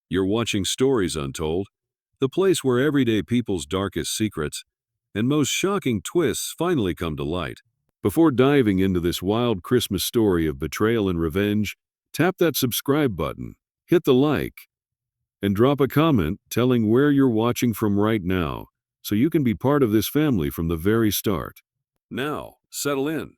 You're watching Stories Untold, the place where everyday people's darkest secrets and most shocking twists finally come to light. Before diving into this wild Christmas story of betrayal and revenge, tap that subscribe button, hit the like, and drop a comment telling where you're watching from right now so you can be part of this family from the very start. Now, settle in,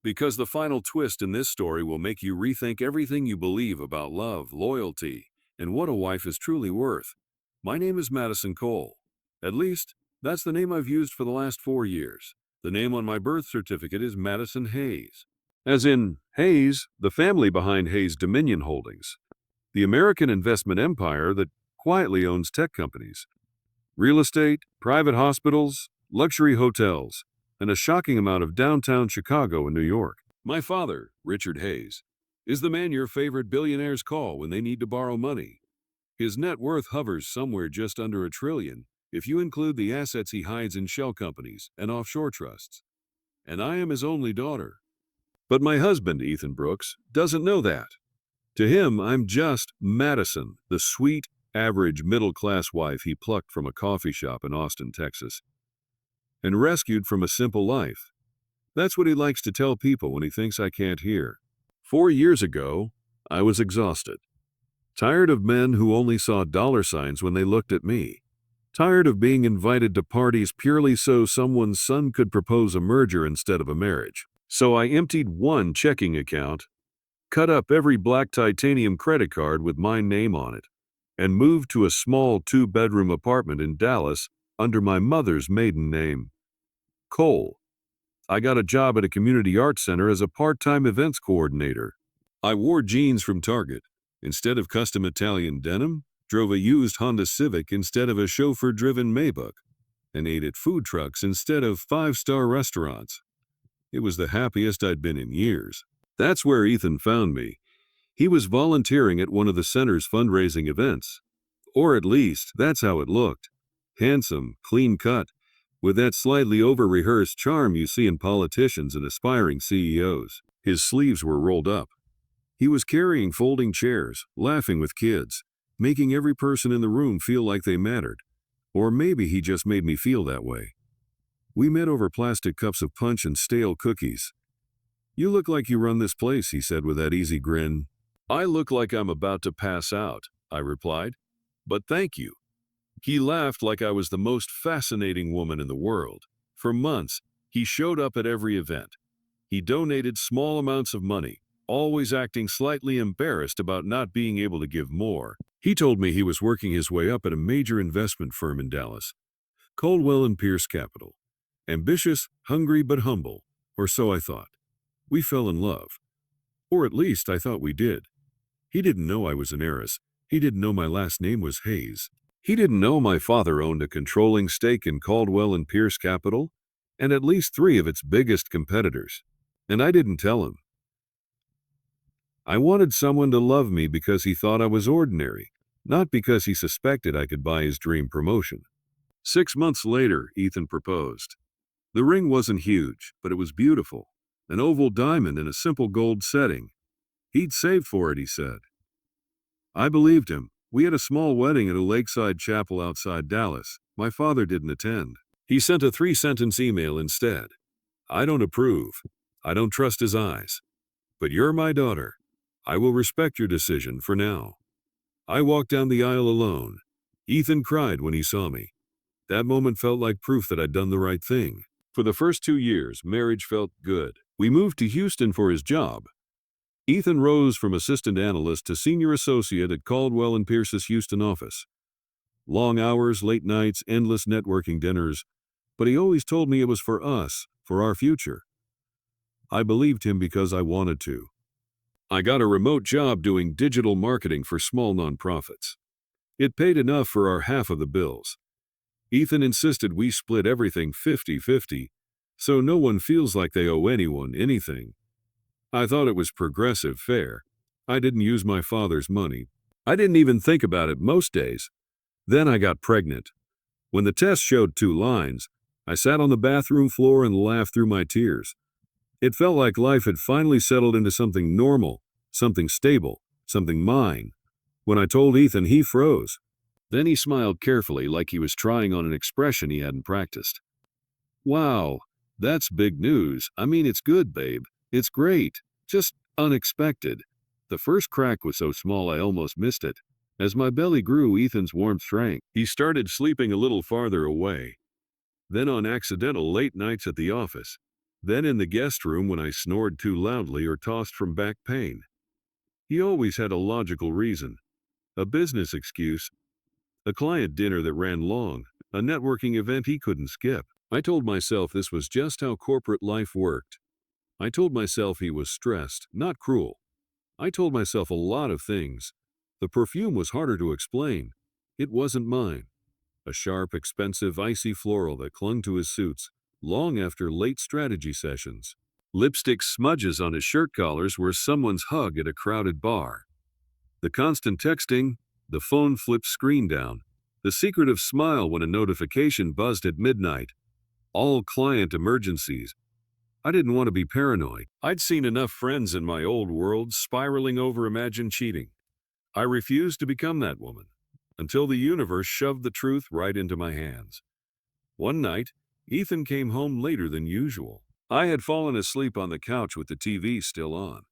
because the final twist in this story will make you rethink everything you believe about love, loyalty, and what a wife is truly worth. My name is Madison Cole. At least, that's the name I've used for the last 4 years. The name on my birth certificate is Madison Hayes. As in, Hayes, the family behind Hayes Dominion Holdings, the American investment empire that quietly owns tech companies, real estate, private hospitals, luxury hotels, and a shocking amount of downtown Chicago and New York. My father, Richard Hayes, is the man your favorite billionaires call when they need to borrow money. His net worth hovers somewhere just under $1 trillion if you include the assets he hides in shell companies and offshore trusts. And I am his only daughter. But my husband, Ethan Brooks, doesn't know that. To him, I'm just Madison, the sweet, average middle-class wife he plucked from a coffee shop in Austin, Texas, and rescued from a simple life. That's what he likes to tell people when he thinks I can't hear. 4 years ago, I was exhausted. Tired of men who only saw dollar signs when they looked at me. Tired of being invited to parties purely so someone's son could propose a merger instead of a marriage. So I emptied one checking account, cut up every black titanium credit card with my name on it, and moved to a small 2-bedroom apartment in Dallas under my mother's maiden name, Cole. I got a job at a community arts center as a part-time events coordinator. I wore jeans from Target instead of custom Italian denim, drove a used Honda Civic instead of a chauffeur-driven Maybach, and ate at food trucks instead of 5-star restaurants. It was the happiest I'd been in years. That's where Ethan found me. He was volunteering at one of the center's fundraising events. Or at least, that's how it looked. Handsome, clean-cut, with that slightly over-rehearsed charm you see in politicians and aspiring CEOs. His sleeves were rolled up. He was carrying folding chairs, laughing with kids, making every person in the room feel like they mattered. Or maybe he just made me feel that way. We met over plastic cups of punch and stale cookies. "You look like you run this place," he said with that easy grin. "I look like I'm about to pass out," I replied. "But thank you." He laughed like I was the most fascinating woman in the world. For months, he showed up at every event. He donated small amounts of money, always acting slightly embarrassed about not being able to give more. He told me he was working his way up at a major investment firm in Dallas, Coldwell and Pierce Capital. Ambitious, hungry, but humble, or so I thought. We fell in love. Or at least I thought we did. He didn't know I was an heiress. He didn't know my last name was Hayes. He didn't know my father owned a controlling stake in Caldwell and Pierce Capital, and at least 3 of its biggest competitors. And I didn't tell him. I wanted someone to love me because he thought I was ordinary, not because he suspected I could buy his dream promotion. 6 months later, Ethan proposed. The ring wasn't huge, but it was beautiful. An oval diamond in a simple gold setting. He'd saved for it, he said. I believed him. We had a small wedding at a lakeside chapel outside Dallas. My father didn't attend. He sent a 3-sentence email instead. "I don't approve. I don't trust his eyes. But you're my daughter. I will respect your decision for now." I walked down the aisle alone. Ethan cried when he saw me. That moment felt like proof that I'd done the right thing. For the first 2 years, marriage felt good. We moved to Houston for his job. Ethan rose from assistant analyst to senior associate at Caldwell and Pierce's Houston office. Long hours, late nights, endless networking dinners, but he always told me it was for us, for our future. I believed him because I wanted to. I got a remote job doing digital marketing for small nonprofits. It paid enough for our half of the bills. Ethan insisted we split everything 50-50, so no one feels like they owe anyone anything. I thought it was progressive fair. I didn't use my father's money. I didn't even think about it most days. Then I got pregnant. When the test showed 2 lines, I sat on the bathroom floor and laughed through my tears. It felt like life had finally settled into something normal, something stable, something mine. When I told Ethan, he froze. Then he smiled carefully like he was trying on an expression he hadn't practiced. Wow, that's big news. I mean, it's good, babe. It's great. Just unexpected. The first crack was so small I almost missed it. As my belly grew, Ethan's warmth shrank. He started sleeping a little farther away. Then on accidental late nights at the office. Then in the guest room when I snored too loudly or tossed from back pain. He always had a logical reason. A business excuse. A client dinner that ran long. A networking event he couldn't skip. I told myself this was just how corporate life worked. I told myself he was stressed, not cruel. I told myself a lot of things. The perfume was harder to explain. It wasn't mine. A sharp, expensive, icy floral that clung to his suits, long after late strategy sessions. Lipstick smudges on his shirt collars were someone's hug at a crowded bar. The constant texting, the phone flipped screen down, the secretive smile when a notification buzzed at midnight. All client emergencies. I didn't want to be paranoid. I'd seen enough friends in my old world spiraling over imagined cheating. I refused to become that woman, until the universe shoved the truth right into my hands. One night, Ethan came home later than usual. I had fallen asleep on the couch with the TV still on,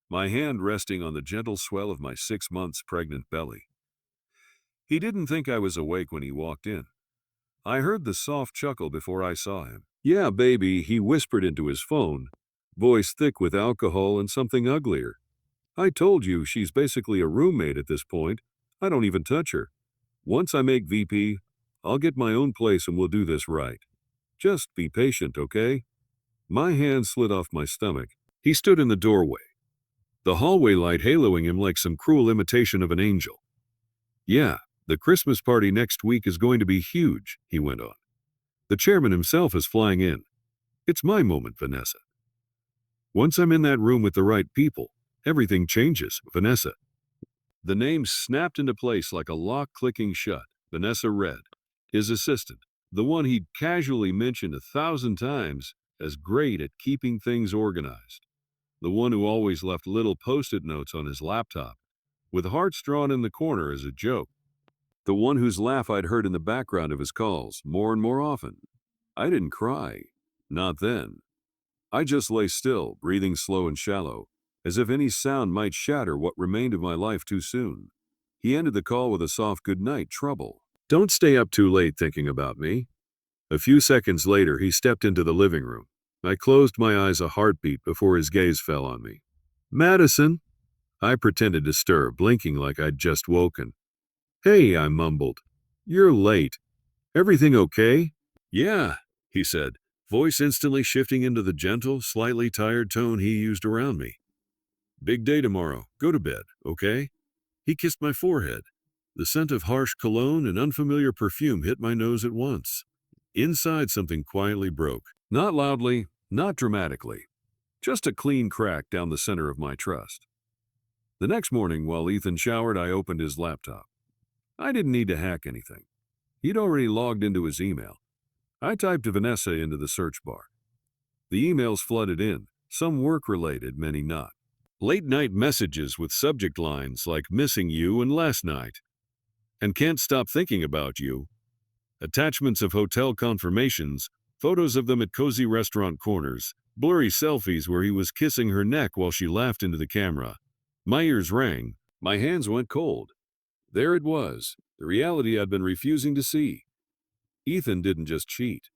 my hand resting on the gentle swell of my 6 months pregnant belly. He didn't think I was awake when he walked in. I heard the soft chuckle before I saw him. "Yeah, baby," he whispered into his phone, voice thick with alcohol and something uglier. "I told you she's basically a roommate at this point. I don't even touch her. Once I make VP, I'll get my own place and we'll do this right. Just be patient, okay?" My hand slid off my stomach. He stood in the doorway, the hallway light haloing him like some cruel imitation of an angel. "Yeah, the Christmas party next week is going to be huge," he went on. "The chairman himself is flying in. It's my moment, Vanessa. Once I'm in that room with the right people, everything changes, Vanessa." The name snapped into place like a lock clicking shut. Vanessa read. His assistant, the one he'd casually mentioned 1,000 times as great at keeping things organized. The one who always left little post-it notes on his laptop, with hearts drawn in the corner as a joke. The one whose laugh I'd heard in the background of his calls more and more often. I didn't cry. Not then. I just lay still, breathing slow and shallow, as if any sound might shatter what remained of my life too soon. He ended the call with a soft goodnight, trouble. "Don't stay up too late thinking about me." A few seconds later, he stepped into the living room. I closed my eyes a heartbeat before his gaze fell on me. "Madison?" I pretended to stir, blinking like I'd just woken. "Hey," I mumbled. "You're late. Everything okay?" "Yeah," he said, voice instantly shifting into the gentle, slightly tired tone he used around me. "Big day tomorrow. Go to bed, okay?" He kissed my forehead. The scent of harsh cologne and unfamiliar perfume hit my nose at once. Inside, something quietly broke. Not loudly, not dramatically. Just a clean crack down the center of my trust. The next morning, while Ethan showered, I opened his laptop. I didn't need to hack anything. He'd already logged into his email. I typed Vanessa into the search bar. The emails flooded in, some work-related, many not. Late-night messages with subject lines like "missing you" and "last night," and "can't stop thinking about you." Attachments of hotel confirmations, photos of them at cozy restaurant corners, blurry selfies where he was kissing her neck while she laughed into the camera. My ears rang. My hands went cold. There it was, the reality I'd been refusing to see. Ethan didn't just cheat.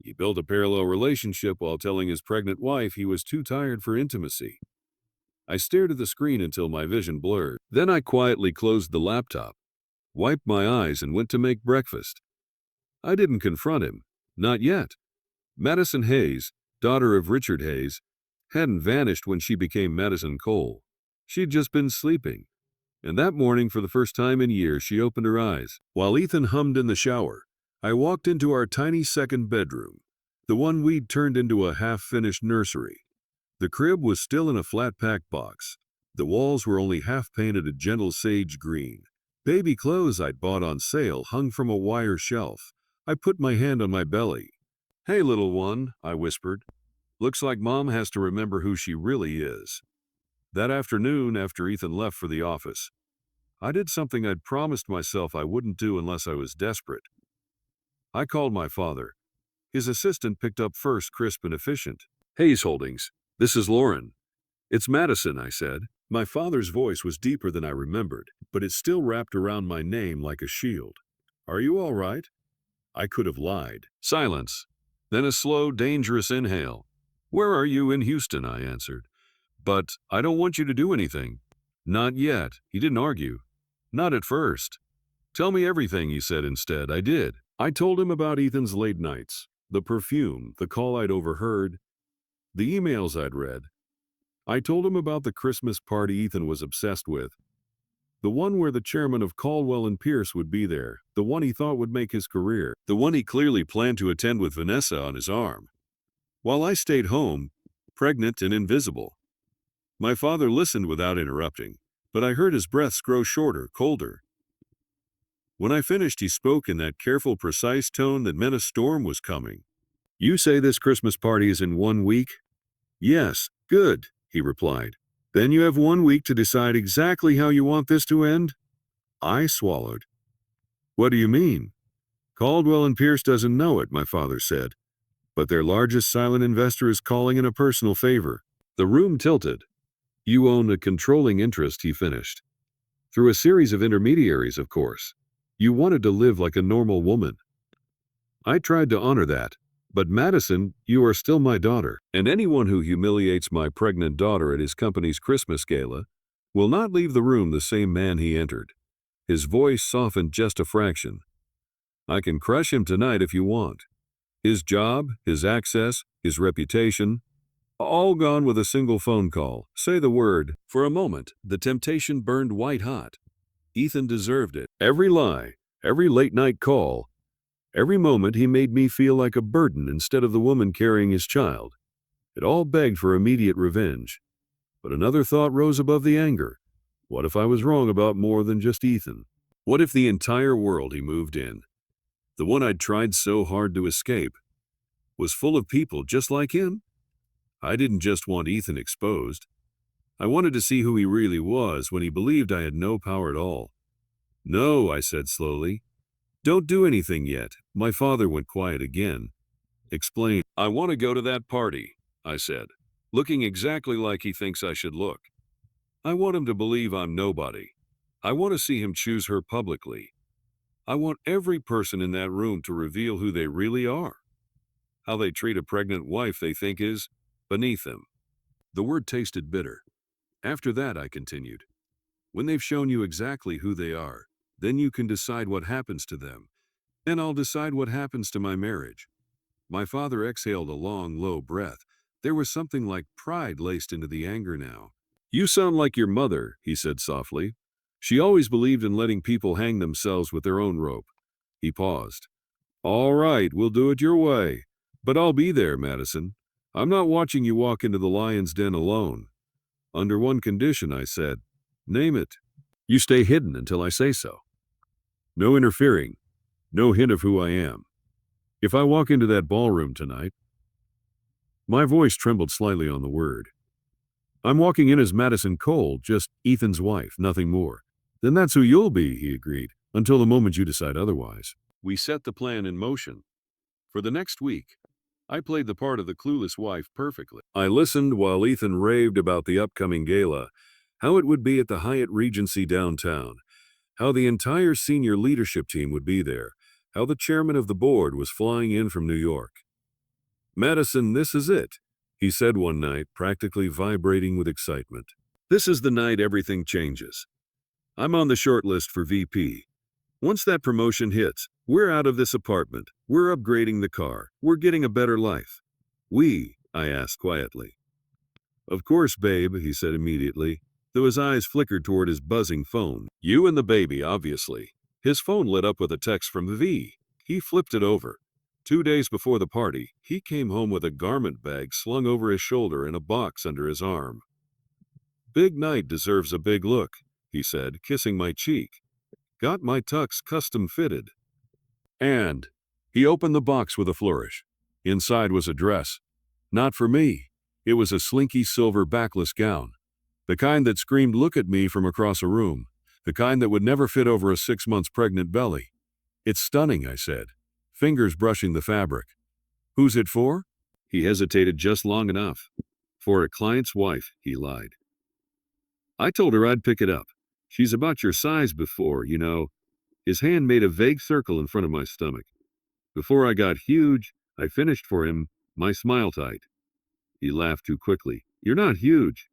He built a parallel relationship while telling his pregnant wife he was too tired for intimacy. I stared at the screen until my vision blurred. Then I quietly closed the laptop, wiped my eyes, and went to make breakfast. I didn't confront him. Not yet. Madison Hayes, daughter of Richard Hayes, hadn't vanished when she became Madison Cole. She'd just been sleeping. And that morning, for the first time in years, she opened her eyes. While Ethan hummed in the shower, I walked into our tiny second bedroom, the one we'd turned into a half-finished nursery. The crib was still in a flat-pack box. The walls were only half-painted a gentle sage green. Baby clothes I'd bought on sale hung from a wire shelf. I put my hand on my belly. "Hey, little one," I whispered. "Looks like Mom has to remember who she really is." That afternoon, after Ethan left for the office, I did something I'd promised myself I wouldn't do unless I was desperate. I called my father. His assistant picked up first, crisp and efficient. "Hayes Holdings. This is Lauren." "It's Madison," I said. My father's voice was deeper than I remembered, but it still wrapped around my name like a shield. "Are you all right?" I could have lied. Silence. Then a slow, dangerous inhale. "Where are you?" "In Houston," I answered. "But I don't want you to do anything." "Not yet." He didn't argue. "Not at first." "Tell me everything," he said instead. I did. I told him about Ethan's late nights, the perfume, the call I'd overheard, the emails I'd read. I told him about the Christmas party Ethan was obsessed with, the one where the chairman of Caldwell and Pierce would be there, the one he thought would make his career, the one he clearly planned to attend with Vanessa on his arm, while I stayed home, pregnant and invisible. My father listened without interrupting, but I heard his breaths grow shorter, colder. When I finished, he spoke in that careful, precise tone that meant a storm was coming. "You say this Christmas party is in 1 week?" "Yes." "Good," he replied. "Then you have 1 week to decide exactly how you want this to end?" I swallowed. "What do you mean?" "Caldwell and Pierce doesn't know it," my father said, "but their largest silent investor is calling in a personal favor." The room tilted. "You own a controlling interest," he finished. "Through a series of intermediaries, of course. You wanted to live like a normal woman." I tried to honor that. "But Madison, you are still my daughter, and anyone who humiliates my pregnant daughter at his company's Christmas gala will not leave the room the same man he entered." His voice softened just a fraction. "I can crush him tonight if you want. His job, his access, his reputation, all gone with a single phone call. Say the word." For a moment, the temptation burned white hot. Ethan deserved it. Every lie, every late-night call, every moment he made me feel like a burden instead of the woman carrying his child. It all begged for immediate revenge. But another thought rose above the anger. What if I was wrong about more than just Ethan? What if the entire world he moved in, the one I'd tried so hard to escape, was full of people just like him? I didn't just want Ethan exposed. I wanted to see who he really was when he believed I had no power at all. "No," I said slowly. "Don't do anything yet." My father went quiet again. "Explain." "I want to go to that party," I said, looking exactly like he thinks I should look. "I want him to believe I'm nobody. I want to see him choose her publicly. I want every person in that room to reveal who they really are, how they treat a pregnant wife they think is beneath them." The word tasted bitter. "After that," I continued, "when they've shown you exactly who they are, then you can decide what happens to them. Then I'll decide what happens to my marriage." My father exhaled a long, low breath. There was something like pride laced into the anger now. "You sound like your mother," he said softly. "She always believed in letting people hang themselves with their own rope." He paused. "All right, we'll do it your way. But I'll be there, Madison. I'm not watching you walk into the lion's den alone." "Under one condition," I said. "Name it." "You stay hidden until I say so. No interfering. No hint of who I am. If I walk into that ballroom tonight—" My voice trembled slightly on the word. "I'm walking in as Madison Cole, just Ethan's wife, nothing more." "Then that's who you'll be," he agreed, "until the moment you decide otherwise." We set the plan in motion. For the next week, I played the part of the clueless wife perfectly. I listened while Ethan raved about the upcoming gala, how it would be at the Hyatt Regency downtown, how the entire senior leadership team would be there, how the chairman of the board was flying in from New York. "Madison, this is it," he said one night, practically vibrating with excitement. "This is the night everything changes. I'm on the short list for VP. Once that promotion hits, we're out of this apartment, we're upgrading the car, we're getting a better life." "We?" I asked quietly. "Of course, babe," he said immediately, though his eyes flickered toward his buzzing phone. "You and the baby, obviously." His phone lit up with a text from V. He flipped it over. 2 days before the party, he came home with a garment bag slung over his shoulder and a box under his arm. "Big night deserves a big look," he said, kissing my cheek. "Got my tux custom fitted." And he opened the box with a flourish. Inside was a dress. Not for me. It was a slinky silver backless gown, the kind that screamed, "Look at me," from across a room. The kind that would never fit over a 6 months pregnant belly. It's stunning, I said, fingers brushing the fabric. Who's it for? He hesitated just long enough. For a client's wife, he lied. I told her I'd pick it up. She's about your size before, you know. His hand made a vague circle in front of my stomach. Before I got huge, I finished for him, my smile tight. He laughed too quickly. You're not huge.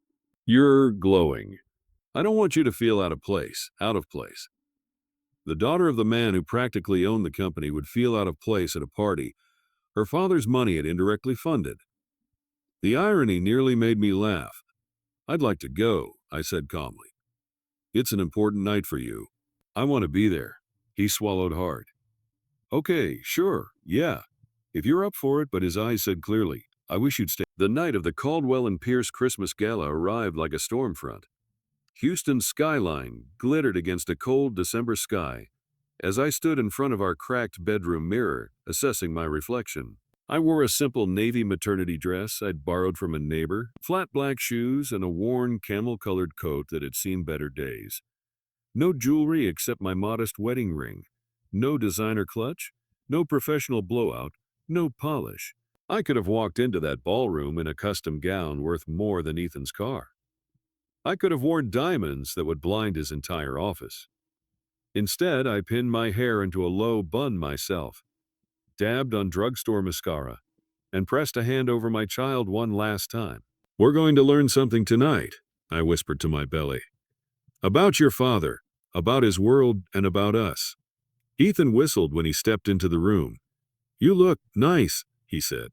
You're glowing. I don't want you to feel out of place. The daughter of the man who practically owned the company would feel out of place at a party her father's money had indirectly funded. The irony nearly made me laugh. I'd like to go, I said calmly. It's an important night for you. I want to be there. He swallowed hard. Okay, sure, yeah. If you're up for it, but his eyes said clearly, I wish you'd stay. The night of the Caldwell and Pierce Christmas Gala arrived like a storm front. Houston's skyline glittered against a cold December sky as I stood in front of our cracked bedroom mirror, assessing my reflection. I wore a simple navy maternity dress I'd borrowed from a neighbor, flat black shoes, and a worn camel-colored coat that had seen better days. No jewelry except my modest wedding ring. No designer clutch. No professional blowout. No polish. I could have walked into that ballroom in a custom gown worth more than Ethan's car. I could have worn diamonds that would blind his entire office. Instead, I pinned my hair into a low bun myself, dabbed on drugstore mascara, and pressed a hand over my child one last time. We're going to learn something tonight, I whispered to my belly. About your father, about his world, and about us. Ethan whistled when he stepped into the room. You look nice, he said.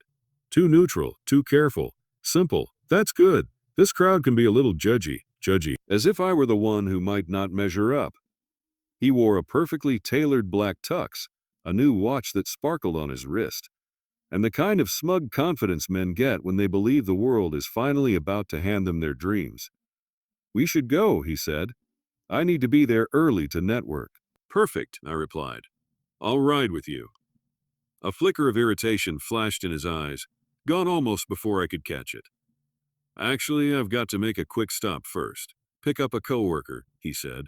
Too neutral, too careful, simple. That's good. This crowd can be a little judgy, as if I were the one who might not measure up. He wore a perfectly tailored black tux, a new watch that sparkled on his wrist, and the kind of smug confidence men get when they believe the world is finally about to hand them their dreams. We should go, he said. I need to be there early to network. Perfect, I replied. I'll ride with you. A flicker of irritation flashed in his eyes, gone almost before I could catch it. Actually, I've got to make a quick stop first. Pick up a coworker, he said.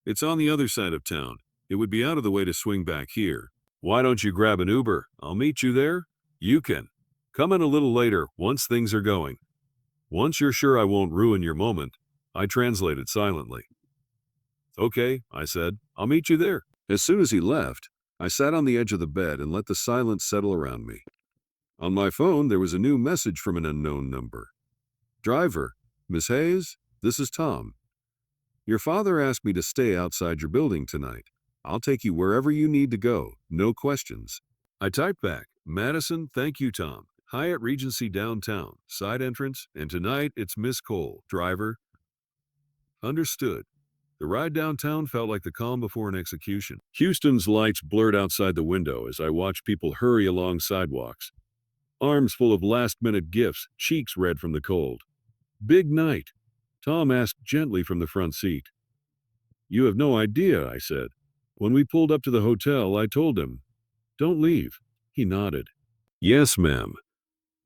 It's on the other side of town. It would be out of the way to swing back here. Why don't you grab an Uber? I'll meet you there. You can. Come in a little later, once things are going. Once you're sure I won't ruin your moment, I translated silently. Okay, I said. I'll meet you there. As soon as he left, I sat on the edge of the bed and let the silence settle around me. On my phone, there was a new message from an unknown number. Driver, Miss Hayes, this is Tom. Your father asked me to stay outside your building tonight. I'll take you wherever you need to go, no questions. I typed back, Madison, thank you, Tom. Hyatt Regency downtown, side entrance, and tonight it's Miss Cole, driver. Understood. The ride downtown felt like the calm before an execution. Houston's lights blurred outside the window as I watched people hurry along sidewalks. Arms full of last-minute gifts, cheeks red from the cold. Big night. Tom asked gently from the front seat. You have no idea, I said. When we pulled up to the hotel, I told him, don't leave. He nodded. Yes, ma'am.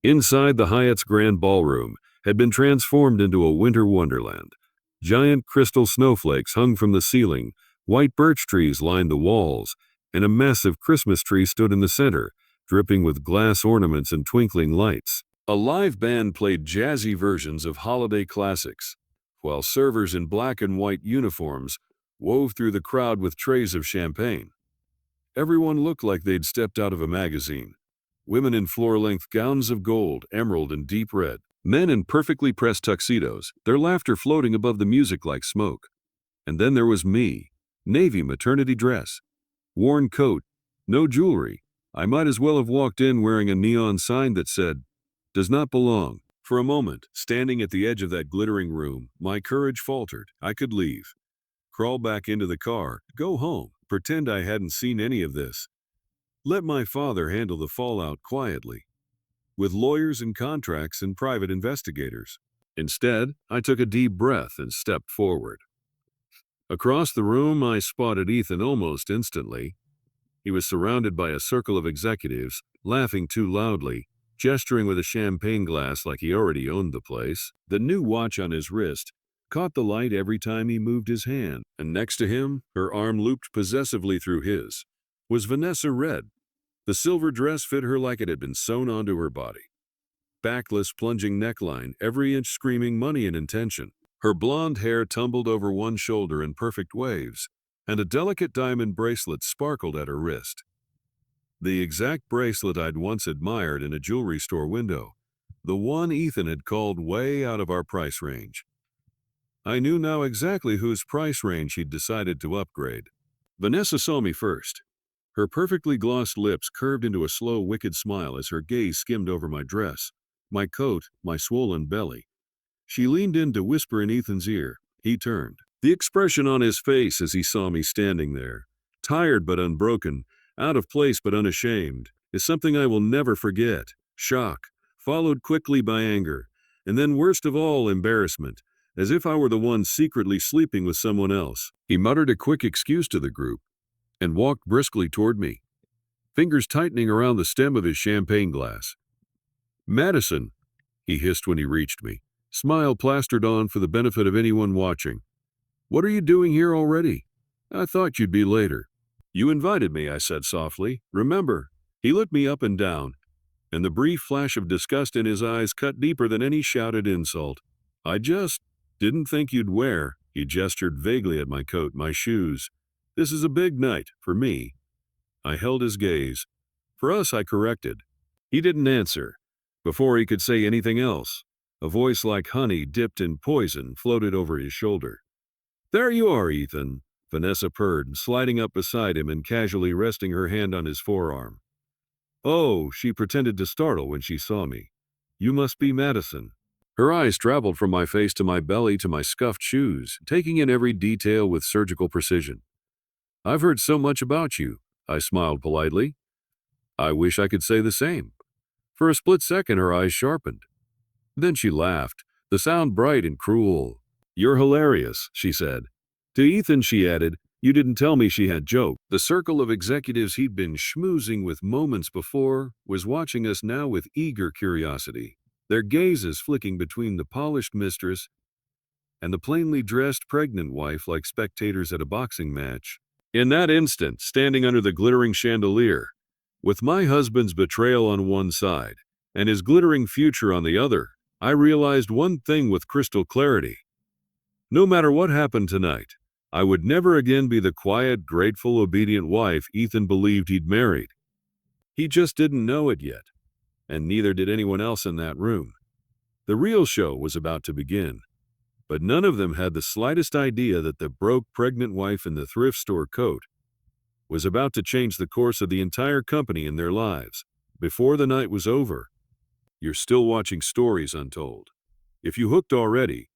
Inside, the Hyatt's grand ballroom had been transformed into a winter wonderland. Giant crystal snowflakes hung from the ceiling, white birch trees lined the walls, and a massive Christmas tree stood in the center, dripping with glass ornaments and twinkling lights. A live band played jazzy versions of holiday classics, while servers in black and white uniforms wove through the crowd with trays of champagne. Everyone looked like they'd stepped out of a magazine. Women in floor-length gowns of gold, emerald, and deep red. Men in perfectly pressed tuxedos, their laughter floating above the music like smoke. And then there was me, navy maternity dress, worn coat, no jewelry. I might as well have walked in wearing a neon sign that said, does not belong. For a moment, standing at the edge of that glittering room, my courage faltered. I could leave. Crawl back into the car, go home, pretend I hadn't seen any of this. Let my father handle the fallout quietly, with lawyers and contracts and private investigators. Instead, I took a deep breath and stepped forward. Across the room, I spotted Ethan almost instantly. He was surrounded by a circle of executives, laughing too loudly, gesturing with a champagne glass like he already owned the place. The new watch on his wrist caught the light every time he moved his hand, and next to him, her arm looped possessively through his, was Vanessa Red. The silver dress fit her like it had been sewn onto her body. Backless, plunging neckline, every inch screaming money and intention. Her blonde hair tumbled over one shoulder in perfect waves, and a delicate diamond bracelet sparkled at her wrist. The exact bracelet I'd once admired in a jewelry store window. The one Ethan had called way out of our price range. I knew now exactly whose price range he'd decided to upgrade. Vanessa saw me first. Her perfectly glossed lips curved into a slow, wicked smile as her gaze skimmed over my dress, my coat, my swollen belly. She leaned in to whisper in Ethan's ear. He turned. The expression on his face as he saw me standing there, tired but unbroken, out of place but unashamed, is something I will never forget. Shock, followed quickly by anger, and then worst of all, embarrassment, as if I were the one secretly sleeping with someone else. He muttered a quick excuse to the group and walked briskly toward me, fingers tightening around the stem of his champagne glass. "Madison," he hissed when he reached me, smile plastered on for the benefit of anyone watching. "What are you doing here already? I thought you'd be later." "You invited me," I said softly. "Remember?" He looked me up and down, and the brief flash of disgust in his eyes cut deeper than any shouted insult. "I just didn't think you'd wear." He gestured vaguely at my coat, my shoes. "This is a big night, for me." I held his gaze. "For us," I corrected. He didn't answer. Before he could say anything else, a voice like honey dipped in poison floated over his shoulder. "There you are, Ethan," Vanessa purred, sliding up beside him and casually resting her hand on his forearm. "Oh," she pretended to startle when she saw me. "You must be Madison." Her eyes traveled from my face to my belly to my scuffed shoes, taking in every detail with surgical precision. "I've heard so much about you," I smiled politely. "I wish I could say the same." For a split second, her eyes sharpened. Then she laughed, the sound bright and cruel. "You're hilarious," she said. To Ethan, she added, "You didn't tell me she had jokes." The circle of executives he'd been schmoozing with moments before was watching us now with eager curiosity, their gazes flicking between the polished mistress and the plainly dressed pregnant wife like spectators at a boxing match. In that instant, standing under the glittering chandelier, with my husband's betrayal on one side and his glittering future on the other, I realized one thing with crystal clarity. No matter what happened tonight, I would never again be the quiet, grateful, obedient wife Ethan believed he'd married. He just didn't know it yet, and neither did anyone else in that room. The real show was about to begin, but none of them had the slightest idea that the broke pregnant wife in the thrift store coat was about to change the course of the entire company and their lives. Before the night was over, you're still watching Stories Untold. If you hooked already,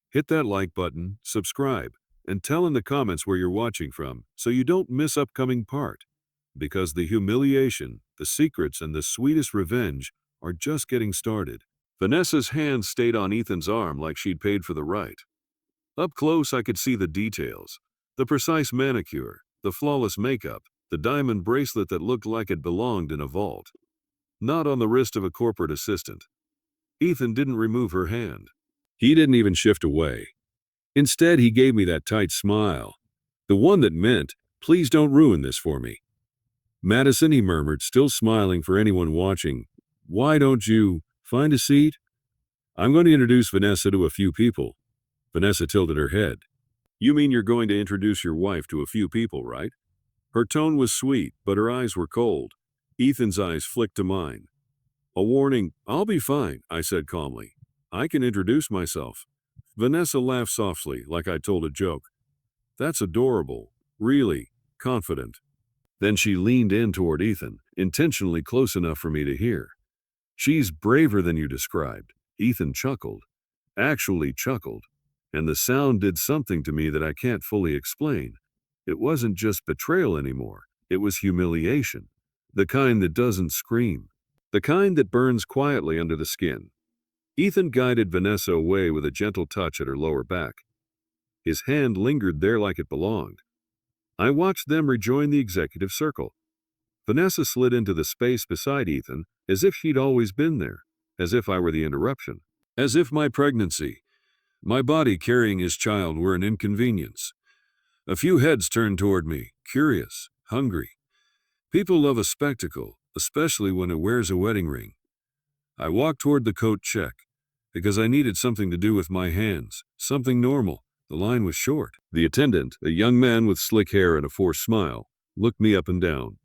hit that like button, subscribe, and tell in the comments where you're watching from so you don't miss upcoming part. Because the humiliation, the secrets, and the sweetest revenge are just getting started. Vanessa's hand stayed on Ethan's arm like she'd paid for the right. Up close, I could see the details. The precise manicure, the flawless makeup, the diamond bracelet that looked like it belonged in a vault. Not on the wrist of a corporate assistant. Ethan didn't remove her hand. He didn't even shift away. Instead, he gave me that tight smile. The one that meant, "Please don't ruin this for me." "Madison," he murmured, still smiling for anyone watching, "why don't you find a seat? I'm going to introduce Vanessa to a few people." Vanessa tilted her head. "You mean you're going to introduce your wife to a few people, right?" Her tone was sweet, but her eyes were cold. Ethan's eyes flicked to mine. A warning. "I'll be fine," I said calmly. "I can introduce myself." Vanessa laughed softly, like I told a joke. "That's adorable. Really confident." Then she leaned in toward Ethan, intentionally close enough for me to hear. "She's braver than you described." Ethan chuckled. Actually chuckled. And the sound did something to me that I can't fully explain. It wasn't just betrayal anymore. It was humiliation. The kind that doesn't scream. The kind that burns quietly under the skin. Ethan guided Vanessa away with a gentle touch at her lower back. His hand lingered there like it belonged. I watched them rejoin the executive circle. Vanessa slid into the space beside Ethan, as if she'd always been there, as if I were the interruption, as if my pregnancy My body carrying his child were an inconvenience. A few heads turned toward me, curious, hungry. People love a spectacle, especially when it wears a wedding ring. I walked toward the coat check, because I needed something to do with my hands, something normal. The line was short. The attendant, a young man with slick hair and a forced smile, looked me up and down.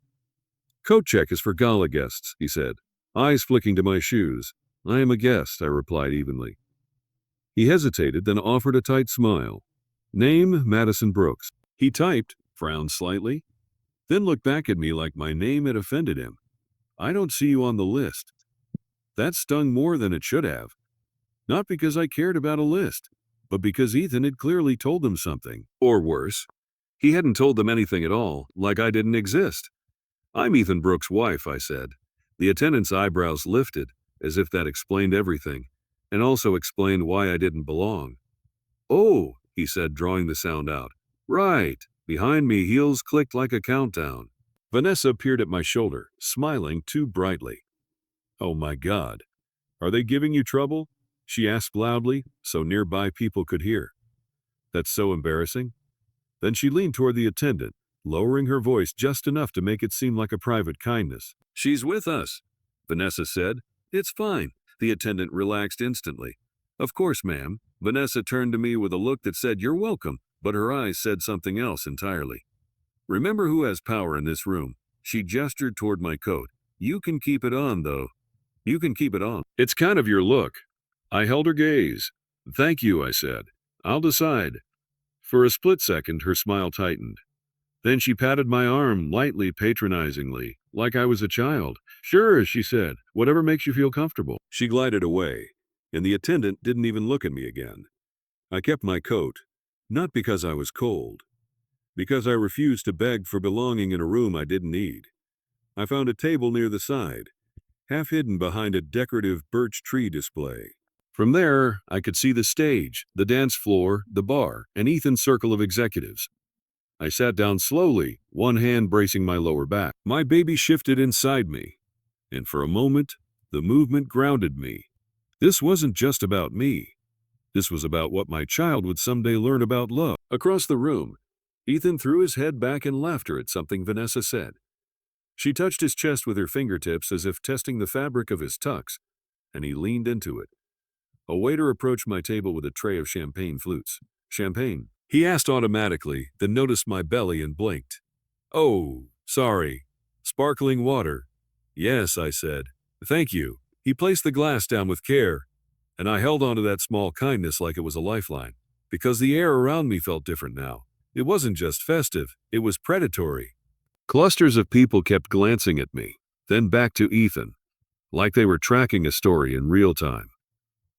Coat check is for gala guests, he said, eyes flicking to my shoes. I am a guest, I replied evenly. He hesitated, then offered a tight smile. Name, Madison Brooks. He typed, frowned slightly, then looked back at me like my name had offended him. I don't see you on the list. That stung more than it should have. Not because I cared about a list, but because Ethan had clearly told them something. Or worse, he hadn't told them anything at all, like I didn't exist. I'm Ethan Brooks' wife, I said. The attendant's eyebrows lifted, as if that explained everything, and also explained why I didn't belong. Oh, he said, drawing the sound out. Right. Behind me, heels clicked like a countdown. Vanessa peered at my shoulder, smiling too brightly. Oh my God. Are they giving you trouble? She asked loudly, so nearby people could hear. That's so embarrassing. Then she leaned toward the attendant, lowering her voice just enough to make it seem like a private kindness. She's with us, Vanessa said. It's fine. The attendant relaxed instantly. Of course, ma'am. Vanessa turned to me with a look that said, You're welcome, but her eyes said something else entirely. Remember who has power in this room. She gestured toward my coat. You can keep it on, though. You can keep it on. It's kind of your look. I held her gaze. Thank you, I said. I'll decide. For a split second, her smile tightened. Then she patted my arm lightly, patronizingly, like I was a child. Sure, she said, whatever makes you feel comfortable. She glided away, and the attendant didn't even look at me again. I kept my coat, not because I was cold, because I refused to beg for belonging in a room I didn't need. I found a table near the side, half hidden behind a decorative birch tree display. From there, I could see the stage, the dance floor, the bar, and Ethan's circle of executives. I sat down slowly, one hand bracing my lower back. My baby shifted inside me, and for a moment, the movement grounded me. This wasn't just about me. This was about what my child would someday learn about love. Across the room, Ethan threw his head back in laughter at something Vanessa said. She touched his chest with her fingertips as if testing the fabric of his tux, and he leaned into it. A waiter approached my table with a tray of champagne flutes. Champagne? He asked automatically, then noticed my belly and blinked. Oh, sorry. Sparkling water. Yes, I said. Thank you. He placed the glass down with care, and I held onto that small kindness like it was a lifeline, because the air around me felt different now. It wasn't just festive, it was predatory. Clusters of people kept glancing at me, then back to Ethan, like they were tracking a story in real time.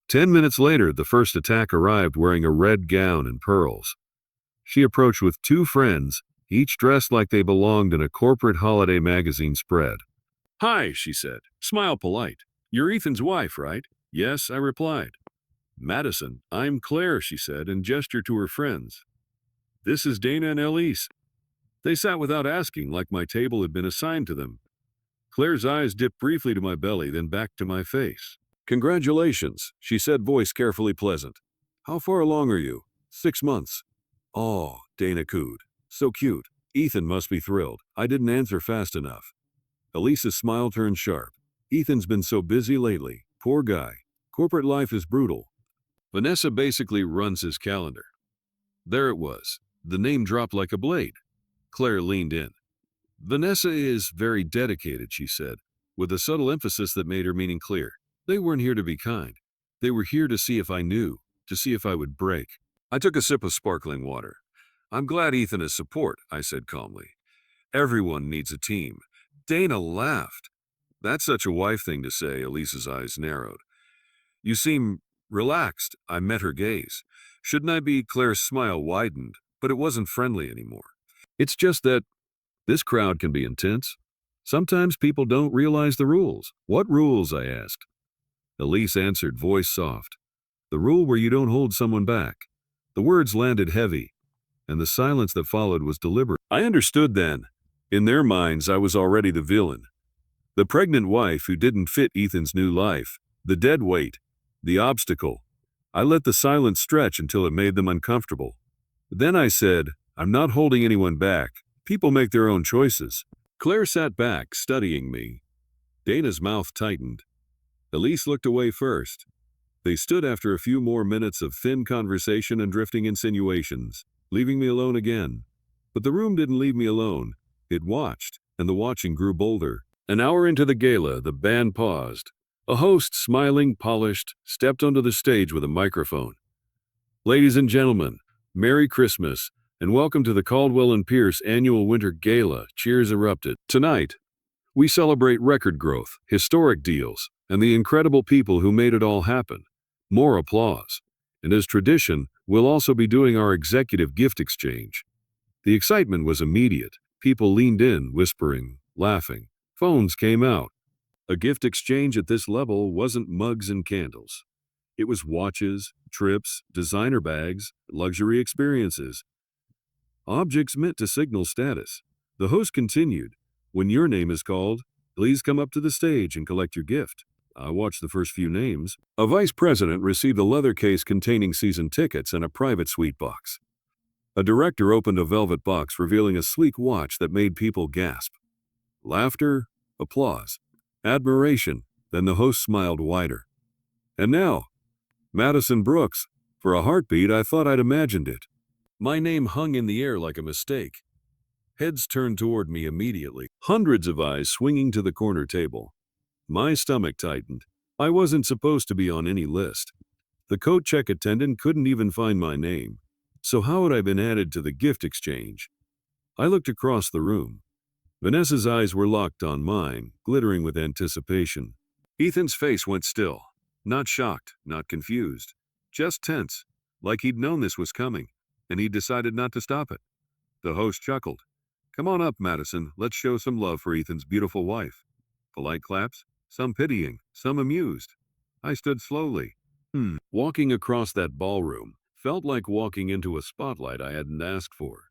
10 minutes later, the first attack arrived wearing a red gown and pearls. She approached with two friends, each dressed like they belonged in a corporate holiday magazine spread. Hi, she said. Smile polite. You're Ethan's wife, right? Yes, I replied. Madison, I'm Claire, she said, and gestured to her friends. This is Dana and Elise. They sat without asking, like my table had been assigned to them. Claire's eyes dipped briefly to my belly, then back to my face. Congratulations, she said, voice carefully pleasant. How far along are you? 6 months. Oh, Dana cooed. So cute. Ethan must be thrilled. I didn't answer fast enough. Elisa's smile turned sharp. Ethan's been so busy lately. Poor guy. Corporate life is brutal. Vanessa basically runs his calendar. There it was. The name dropped like a blade. Claire leaned in. Vanessa is very dedicated, she said, with a subtle emphasis that made her meaning clear. They weren't here to be kind. They were here to see if I knew, to see if I would break. I took a sip of sparkling water. I'm glad Ethan has support, I said calmly. Everyone needs a team. Dana laughed. That's such a wife thing to say, Elisa's eyes narrowed. You seem relaxed, I met her gaze. Shouldn't I be? Claire's smile widened, but it wasn't friendly anymore. It's just that this crowd can be intense. Sometimes people don't realize the rules. What rules? I asked. Elise answered, voice soft. The rule where you don't hold someone back. The words landed heavy, and the silence that followed was deliberate. I understood then. In their minds, I was already the villain. The pregnant wife who didn't fit Ethan's new life. The dead weight. The obstacle. I let the silence stretch until it made them uncomfortable. Then I said, "I'm not holding anyone back. People make their own choices." Claire sat back, studying me. Dana's mouth tightened. Elise looked away first. They stood after a few more minutes of thin conversation and drifting insinuations, leaving me alone again. But the room didn't leave me alone. It watched, and the watching grew bolder. An hour into the gala, the band paused. A host, smiling, polished, stepped onto the stage with a microphone. "Ladies and gentlemen, Merry Christmas, and welcome to the Caldwell and Pierce Annual Winter Gala." Cheers erupted. Tonight, we celebrate record growth, historic deals, and the incredible people who made it all happen. More applause. And as tradition, we'll also be doing our executive gift exchange. The excitement was immediate. People leaned in, whispering, laughing. Phones came out. A gift exchange at this level wasn't mugs and candles. It was watches, trips, designer bags, luxury experiences. Objects meant to signal status. The host continued, "When your name is called, please come up to the stage and collect your gift." I watched the first few names. A vice president received a leather case containing season tickets and a private suite box. A director opened a velvet box revealing a sleek watch that made people gasp. Laughter, applause, admiration. Then the host smiled wider. "And now, Madison Brooks. For a heartbeat, I thought I'd imagined it." My name hung in the air like a mistake. Heads turned toward me immediately. Hundreds of eyes swinging to the corner table. My stomach tightened. I wasn't supposed to be on any list. The coat check attendant couldn't even find my name. So how had I been added to the gift exchange? I looked across the room. Vanessa's eyes were locked on mine, glittering with anticipation. Ethan's face went still. Not shocked, not confused. Just tense, like he'd known this was coming, and he'd decided not to stop it. The host chuckled. "Come on up, Madison. Let's show some love for Ethan's beautiful wife." Polite claps, some pitying, some amused. I stood slowly. Walking across that ballroom felt like walking into a spotlight I hadn't asked for.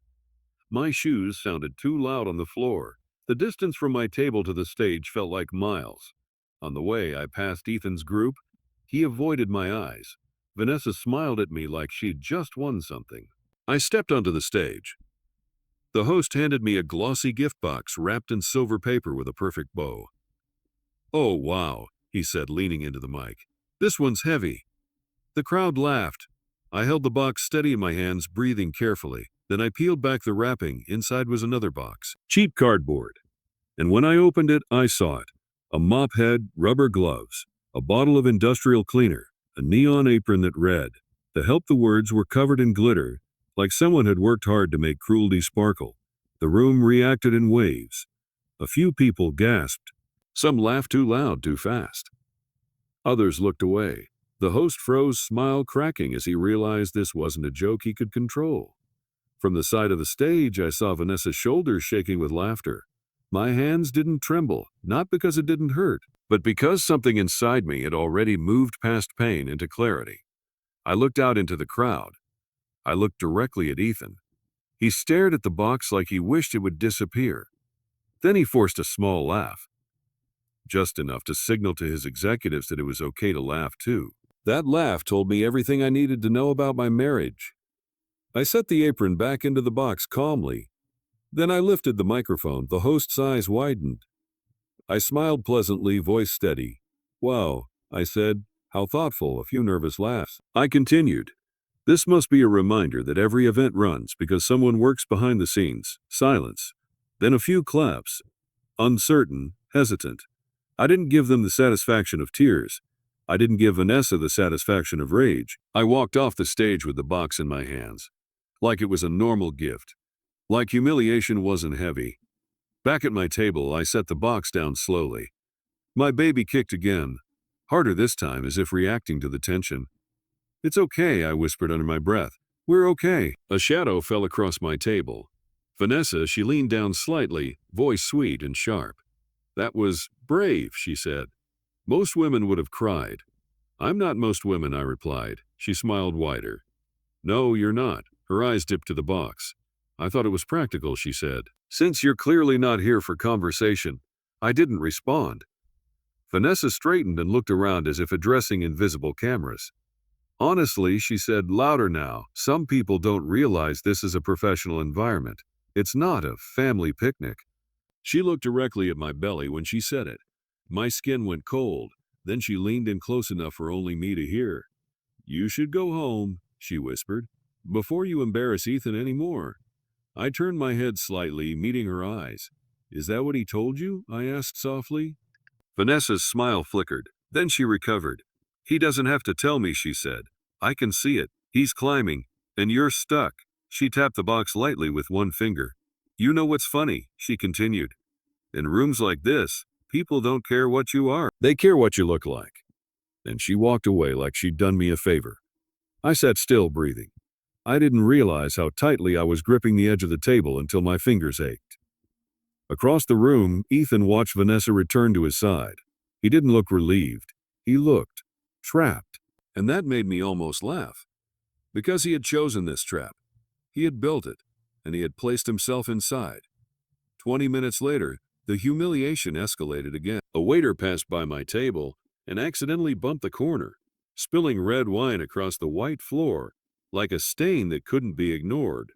My shoes sounded too loud on the floor. The distance from my table to the stage felt like miles. On the way, I passed Ethan's group. He avoided my eyes. Vanessa smiled at me like she'd just won something. I stepped onto the stage. The host handed me a glossy gift box wrapped in silver paper with a perfect bow. "Oh, wow," he said, leaning into the mic. "This one's heavy." The crowd laughed. I held the box steady in my hands, breathing carefully. Then I peeled back the wrapping. Inside was another box. Cheap cardboard. And when I opened it, I saw it. A mop head, rubber gloves, a bottle of industrial cleaner, a neon apron that read. The help the words were covered in glitter, like someone had worked hard to make cruelty sparkle. The room reacted in waves. A few people gasped. Some laughed too loud, too fast. Others looked away. The host froze, smile cracking as he realized this wasn't a joke he could control. From the side of the stage, I saw Vanessa's shoulders shaking with laughter. My hands didn't tremble, not because it didn't hurt, but because something inside me had already moved past pain into clarity. I looked out into the crowd. I looked directly at Ethan. He stared at the box like he wished it would disappear. Then he forced a small laugh. Just enough to signal to his executives that it was okay to laugh too. That laugh told me everything I needed to know about my marriage. I set the apron back into the box calmly. Then I lifted the microphone. The host's eyes widened. I smiled pleasantly, voice steady. "Wow," I said. "How thoughtful." A few nervous laughs. I continued. "This must be a reminder that every event runs because someone works behind the scenes." Silence. Then a few claps. Uncertain, hesitant. I didn't give them the satisfaction of tears. I didn't give Vanessa the satisfaction of rage. I walked off the stage with the box in my hands. Like it was a normal gift. Like humiliation wasn't heavy. Back at my table, I set the box down slowly. My baby kicked again. Harder this time, as if reacting to the tension. "It's okay," I whispered under my breath. "We're okay." A shadow fell across my table. Vanessa, she leaned down slightly, voice sweet and sharp. "That was brave," she said. "Most women would have cried." "I'm not most women," I replied. She smiled wider. "No, you're not." Her eyes dipped to the box. "I thought it was practical," she said. "Since you're clearly not here for conversation." I didn't respond. Vanessa straightened and looked around as if addressing invisible cameras. Honestly, she said, louder now, some people don't realize this is a professional environment. It's not a family picnic. She looked directly at my belly when she said it. My skin went cold. Then she leaned in close enough for only me to hear. You should go home, she whispered, before you embarrass Ethan anymore. I turned my head slightly, meeting her eyes. Is that what he told you? I asked softly. Vanessa's smile flickered. Then she recovered. He doesn't have to tell me, she said. I can see it. He's climbing. And you're stuck. She tapped the box lightly with one finger. You know what's funny, she continued. In rooms like this, people don't care what you are. They care what you look like. And she walked away like she'd done me a favor. I sat still, breathing. I didn't realize how tightly I was gripping the edge of the table until my fingers ached. Across the room, Ethan watched Vanessa return to his side. He didn't look relieved. He looked trapped. And that made me almost laugh. Because he had chosen this trap. He had built it, and he had placed himself inside. 20 minutes later, the humiliation escalated again. A waiter passed by my table and accidentally bumped the corner, spilling red wine across the white floor like a stain that couldn't be ignored.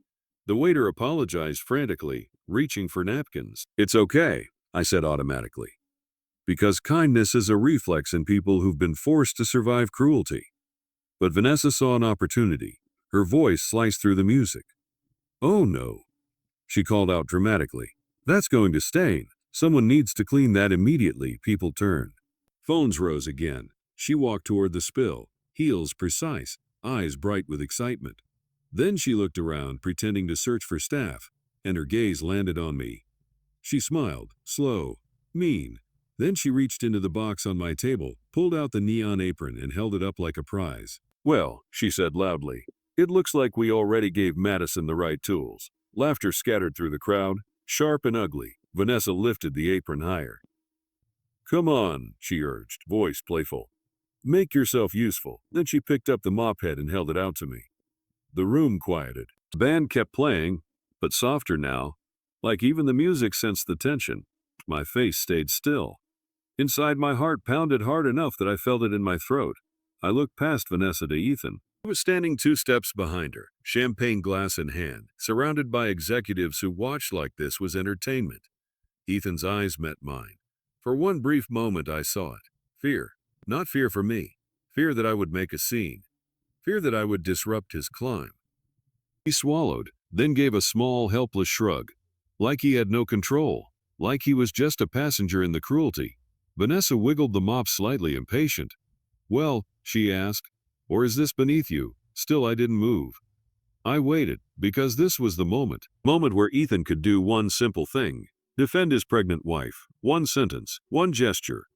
The waiter apologized frantically, reaching for napkins. It's okay, I said automatically, because kindness is a reflex in people who've been forced to survive cruelty. But Vanessa saw an opportunity. Her voice sliced through the music. Oh no, she called out dramatically. That's going to stain. Someone needs to clean that immediately. People turned. Phones rose again. She walked toward the spill, heels precise, eyes bright with excitement. Then she looked around, pretending to search for staff, and her gaze landed on me. She smiled, slow, mean. Then she reached into the box on my table, pulled out the neon apron, and held it up like a prize. Well, she said loudly, it looks like we already gave Madison the right tools. Laughter scattered through the crowd, sharp and ugly. Vanessa lifted the apron higher. Come on, she urged, voice playful. Make yourself useful. Then she picked up the mop head and held it out to me. The room quieted. The band kept playing, but softer now, like even the music sensed the tension. My face stayed still. Inside, my heart pounded hard enough that I felt it in my throat. I looked past Vanessa to Ethan. He was standing 2 steps behind her, champagne glass in hand, surrounded by executives who watched like this was entertainment. Ethan's eyes met mine. For one brief moment I saw it. Fear. Not fear for me. Fear that I would make a scene. Fear that I would disrupt his climb. He swallowed, then gave a small, helpless shrug. Like he had no control. Like he was just a passenger in the cruelty. Vanessa wiggled the mop slightly, impatient. Well, she asked, or is this beneath you? Still I didn't move. I waited, because this was the moment. Moment where Ethan could do one simple thing. Defend his pregnant wife. One sentence, one gesture,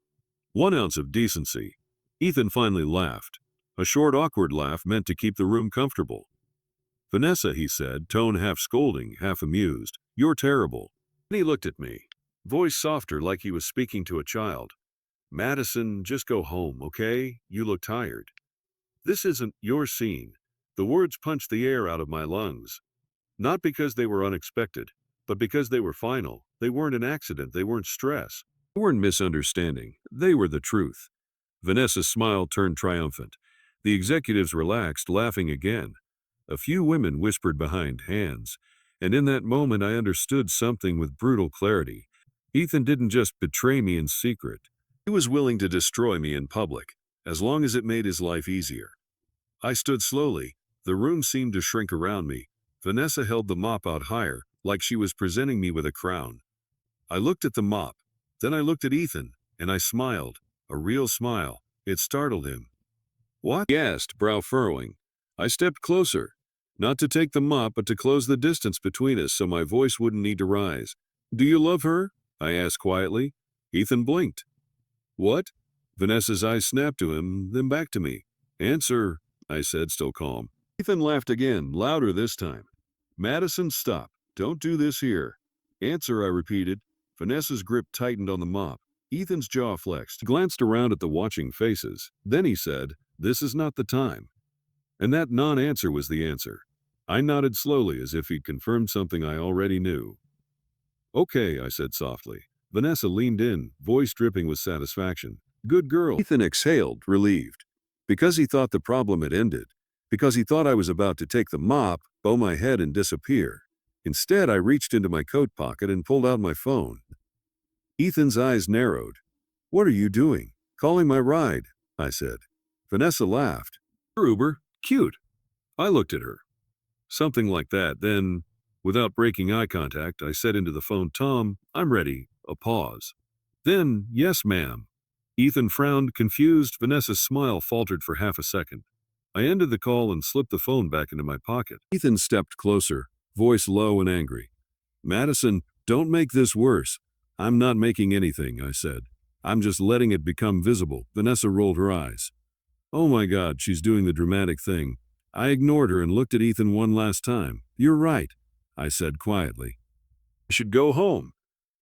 1 ounce of decency. Ethan finally laughed. A short, awkward laugh meant to keep the room comfortable. Vanessa, he said, tone half scolding, half amused. You're terrible. Then he looked at me, voice softer like he was speaking to a child. Madison, just go home, okay? You look tired. This isn't your scene. The words punched the air out of my lungs. Not because they were unexpected, but because they were final. They weren't an accident, they weren't stress. They weren't misunderstanding, they were the truth. Vanessa's smile turned triumphant. The executives relaxed, laughing again. A few women whispered behind hands, and in that moment I understood something with brutal clarity. Ethan didn't just betray me in secret. He was willing to destroy me in public, as long as it made his life easier. I stood slowly. The room seemed to shrink around me. Vanessa held the mop out higher, like she was presenting me with a crown. I looked at the mop. Then I looked at Ethan, and I smiled. A real smile. It startled him. What? He asked, brow furrowing. I stepped closer, not to take the mop, but to close the distance between us so my voice wouldn't need to rise. Do you love her? I asked quietly. Ethan blinked. What? Vanessa's eyes snapped to him, then back to me. Answer, I said, still calm. Ethan laughed again, louder this time. Madison, stop. Don't do this here. Answer, I repeated. Vanessa's grip tightened on the mop. Ethan's jaw flexed. He glanced around at the watching faces. Then he said, this is not the time. And that non-answer was the answer. I nodded slowly as if he'd confirmed something I already knew. Okay, I said softly. Vanessa leaned in, voice dripping with satisfaction. Good girl. Ethan exhaled, relieved. because he thought the problem had ended, because he thought I was about to take the mop, bow my head, and disappear. Instead, I reached into my coat pocket and pulled out my phone. Ethan's eyes narrowed. "What are you doing?" "Calling my ride," I said. Vanessa laughed. "Your Uber? Cute." I looked at her. Something like that. Then, without breaking eye contact, I said into the phone, "Tom, I'm ready." A pause. Then, "Yes, ma'am." Ethan frowned, confused. Vanessa's smile faltered for half a second. I ended the call and slipped the phone back into my pocket. Ethan stepped closer, voice low and angry. "Madison, don't make this worse." "I'm not making anything," I said. "I'm just letting it become visible." Vanessa rolled her eyes. "Oh my God, she's doing the dramatic thing." I ignored her and looked at Ethan one last time. "You're right," I said quietly. "I should go home."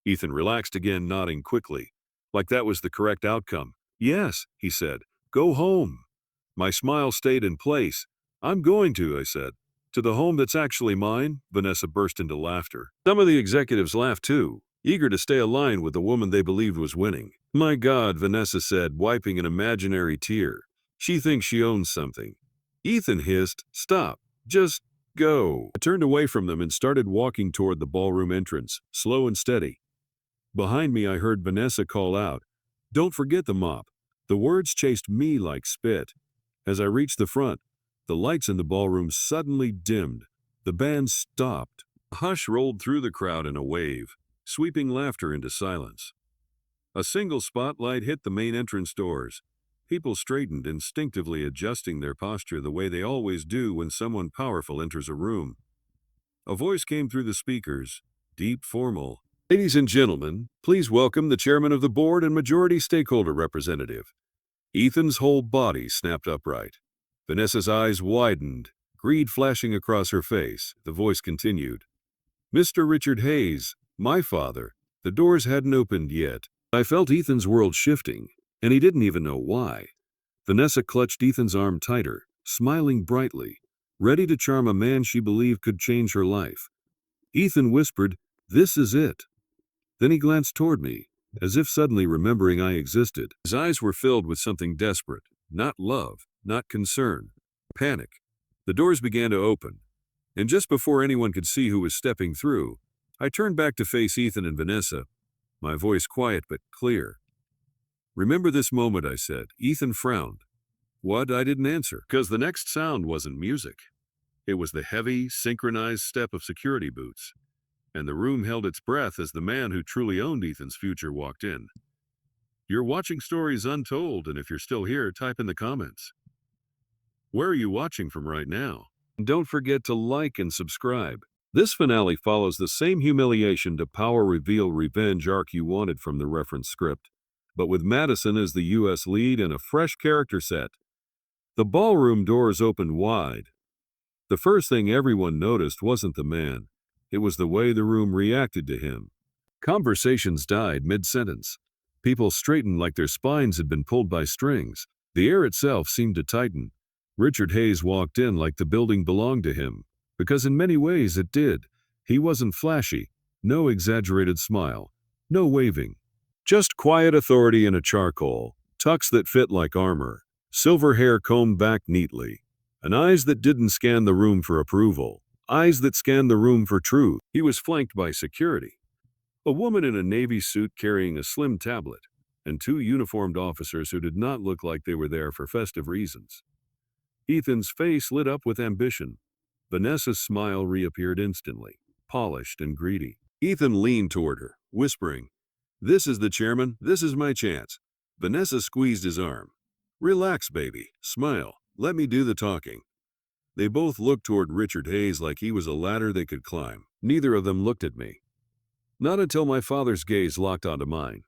Ethan relaxed again, nodding quickly, like that was the correct outcome. "Yes," he said, "go home." My smile stayed in place. "I'm going to," I said. "To the home that's actually mine?" Vanessa burst into laughter. Some of the executives laughed too, eager to stay aligned with the woman they believed was winning. "My God," Vanessa said, wiping an imaginary tear. "She thinks she owns something." Ethan hissed, "Stop. Just go." I turned away from them and started walking toward the ballroom entrance, slow and steady. Behind me, I heard Vanessa call out, "Don't forget the mop." The words chased me like spit. As I reached the front, the lights in the ballroom suddenly dimmed. The band stopped. A hush rolled through the crowd in a wave, sweeping laughter into silence. A single spotlight hit the main entrance doors. People straightened, instinctively adjusting their posture the way they always do when someone powerful enters a room. A voice came through the speakers, deep, formal. "Ladies and gentlemen, please welcome the chairman of the board and majority stakeholder representative." Ethan's whole body snapped upright. Vanessa's eyes widened, greed flashing across her face. The voice continued. "Mr. Richard Hayes, my father." The doors hadn't opened yet. I felt Ethan's world shifting, and he didn't even know why. Vanessa clutched Ethan's arm tighter, smiling brightly, ready to charm a man she believed could change her life. Ethan whispered, "This is it." Then he glanced toward me, as if suddenly remembering I existed. His eyes were filled with something desperate, not love, not concern, panic. The doors began to open, and just before anyone could see who was stepping through, I turned back to face Ethan and Vanessa, my voice quiet but clear. "Remember this moment," I said. Ethan frowned. "What?" I didn't answer, because the next sound wasn't music. It was the heavy, synchronized step of security boots, and the room held its breath as the man who truly owned Ethan's future walked in. You're watching Stories Untold, and if you're still here, type in the comments. Where are you watching from right now? And don't forget to like and subscribe. This finale follows the same humiliation to power reveal revenge arc you wanted from the reference script, but with Madison as the U.S. lead and a fresh character set. The ballroom doors opened wide. The first thing everyone noticed wasn't the man. It was the way the room reacted to him. Conversations died mid-sentence. People straightened like their spines had been pulled by strings. The air itself seemed to tighten. Richard Hayes walked in like the building belonged to him, because in many ways it did. He wasn't flashy, no exaggerated smile, no waving. Just quiet authority in a charcoal, tucks that fit like armor, silver hair combed back neatly, and eyes that didn't scan the room for approval, eyes that scanned the room for truth. He was flanked by security. A woman in a navy suit carrying a slim tablet, and two uniformed officers who did not look like they were there for festive reasons. Ethan's face lit up with ambition. Vanessa's smile reappeared instantly, polished and greedy. Ethan leaned toward her, whispering, "This is the chairman, this is my chance." Vanessa squeezed his arm. "Relax, baby. Smile. Let me do the talking." They both looked toward Richard Hayes like he was a ladder they could climb. Neither of them looked at me. Not until my father's gaze locked onto mine.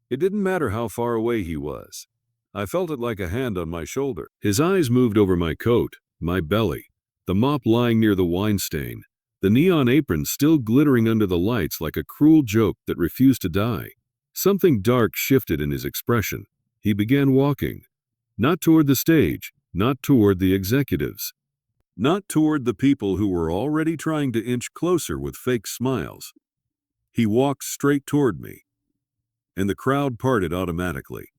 It didn't matter how far away he was. I felt it like a hand on my shoulder. His eyes moved over my coat, my belly, the mop lying near the wine stain, the neon apron still glittering under the lights like a cruel joke that refused to die. Something dark shifted in his expression. He began walking, not toward the stage, not toward the executives, not toward the people who were already trying to inch closer with fake smiles. He walked straight toward me, and the crowd parted automatically.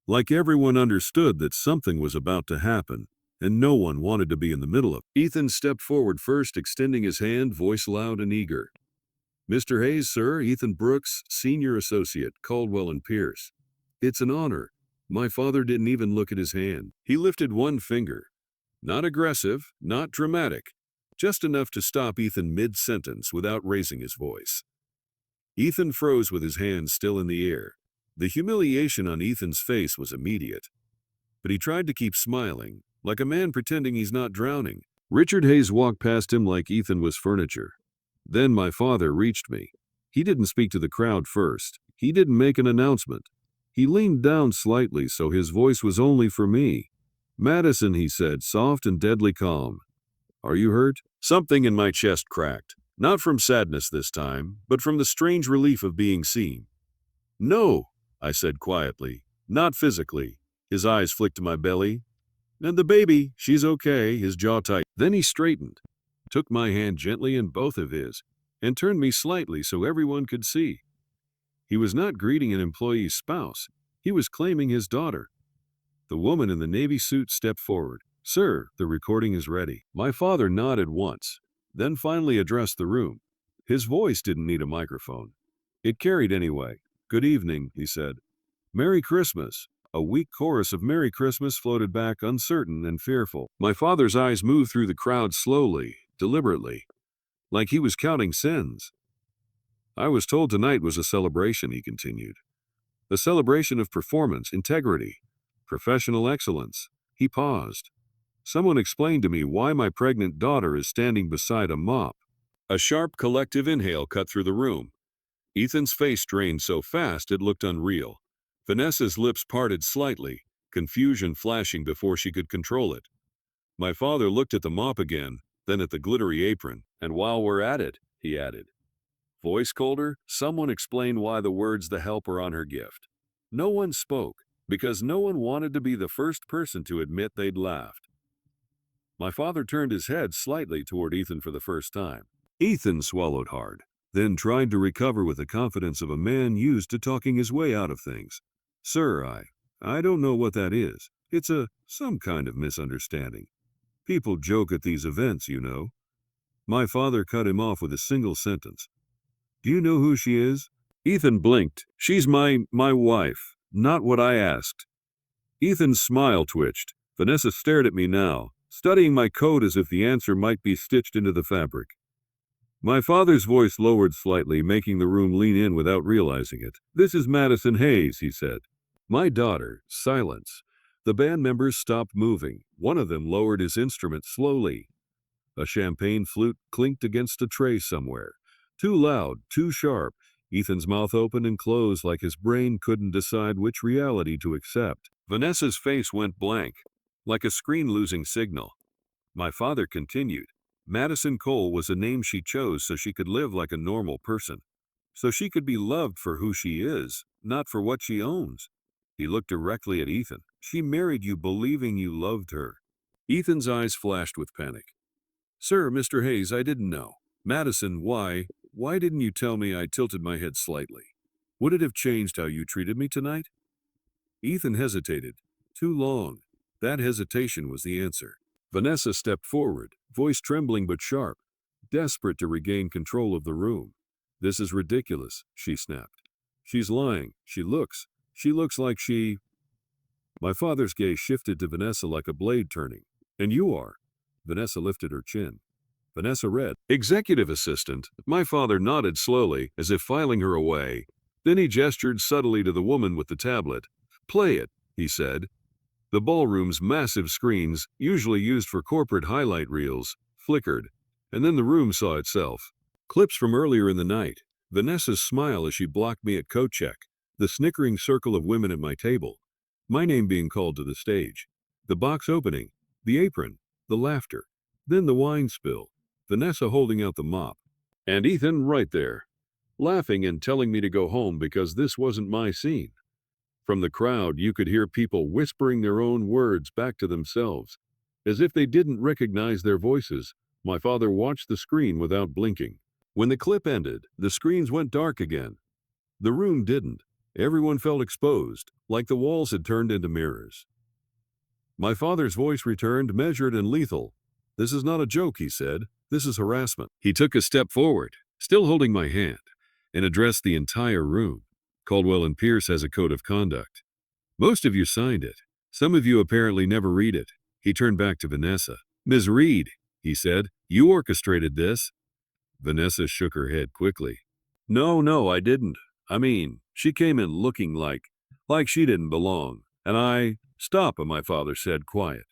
Like everyone understood that something was about to happen, and no one wanted to be in the middle of it. Ethan stepped forward first, extending his hand, voice loud and eager. "Mr. Hayes, sir, Ethan Brooks, Senior Associate, Caldwell and Pierce. It's an honor." My father didn't even look at his hand. He lifted one finger. Not aggressive, not dramatic, just enough to stop Ethan mid-sentence without raising his voice. Ethan froze with his hands still in the air. The humiliation on Ethan's face was immediate, but he tried to keep smiling, like a man pretending he's not drowning. Richard Hayes walked past him like Ethan was furniture. Then my father reached me. He didn't speak to the crowd first. He didn't make an announcement. He leaned down slightly so his voice was only for me. "Madison," he said, soft and deadly calm. "Are you hurt?" Something in my chest cracked. Not from sadness this time, but from the strange relief of being seen. "No," I said quietly. "Not physically." His eyes flicked to my belly. "And the baby, she's okay," his jaw tightened. Then he straightened, took my hand gently in both of his, and turned me slightly so everyone could see. He was not greeting an employee's spouse. He was claiming his daughter. The woman in the navy suit stepped forward. "Sir, the recording is ready." My father nodded once, then finally addressed the room. His voice didn't need a microphone. It carried anyway. "Good evening," he said. "Merry Christmas." A weak chorus of "Merry Christmas" floated back, uncertain and fearful. My father's eyes moved through the crowd slowly, deliberately, like he was counting sins. "I was told tonight was a celebration," he continued. "A celebration of performance, integrity, professional excellence." He paused. "Someone explained to me why my pregnant daughter is standing beside a mop." A sharp collective inhale cut through the room. Ethan's face drained so fast it looked unreal. Vanessa's lips parted slightly, confusion flashing before she could control it. My father looked at the mop again, then at the glittery apron. "And while we're at it," he added, voice colder, "someone explain why the words 'the helper' on her gift." No one spoke, because no one wanted to be the first person to admit they'd laughed. My father turned his head slightly toward Ethan for the first time. Ethan swallowed hard, then tried to recover with the confidence of a man used to talking his way out of things. "Sir, I don't know what that is. It's some kind of misunderstanding. People joke at these events, you know." My father cut him off with a single sentence. "Do you know who she is?" Ethan blinked. "She's my wife. Not what I asked." Ethan's smile twitched. Vanessa stared at me now, studying my coat as if the answer might be stitched into the fabric. My father's voice lowered slightly, making the room lean in without realizing it. "This is Madison Hayes," he said. "My daughter." Silence. The band members stopped moving. One of them lowered his instrument slowly. A champagne flute clinked against a tray somewhere. Too loud, too sharp. Ethan's mouth opened and closed like his brain couldn't decide which reality to accept. Vanessa's face went blank, like a screen losing signal. My father continued. "Madison Cole was a name she chose so she could live like a normal person. So she could be loved for who she is, not for what she owns." He looked directly at Ethan. "She married you believing you loved her." Ethan's eyes flashed with panic. "Sir, Mr. Hayes, I didn't know." "Madison, why didn't you tell me?" I tilted my head slightly. "Would it have changed how you treated me tonight?" Ethan hesitated. Too long. That hesitation was the answer. Vanessa stepped forward, voice trembling but sharp, desperate to regain control of the room. "This is ridiculous," she snapped. "She's lying. She looks like she—" My father's gaze shifted to Vanessa like a blade turning. "And you are?" Vanessa lifted her chin. Vanessa read, "Executive Assistant." My father nodded slowly, as if filing her away. Then he gestured subtly to the woman with the tablet. "Play it," he said. The ballroom's massive screens, usually used for corporate highlight reels, flickered, and then the room saw itself. Clips from earlier in the night, Vanessa's smile as she blocked me at coat check, the snickering circle of women at my table, my name being called to the stage, the box opening, the apron, the laughter, then the wine spill, Vanessa holding out the mop, and Ethan right there, laughing and telling me to go home because this wasn't my scene. From the crowd, you could hear people whispering their own words back to themselves, as if they didn't recognize their voices. My father watched the screen without blinking. When the clip ended, the screens went dark again. The room didn't. Everyone felt exposed, like the walls had turned into mirrors. My father's voice returned, measured and lethal. "This is not a joke," he said. "This is harassment." He took a step forward, still holding my hand, and addressed the entire room. "Caldwell and Pierce has a code of conduct. Most of you signed it. Some of you apparently never read it." He turned back to Vanessa. "Ms. Reed," he said, "you orchestrated this." Vanessa shook her head quickly. No, I didn't. I mean, she came in looking like she didn't belong. And Stop, my father said, quiet.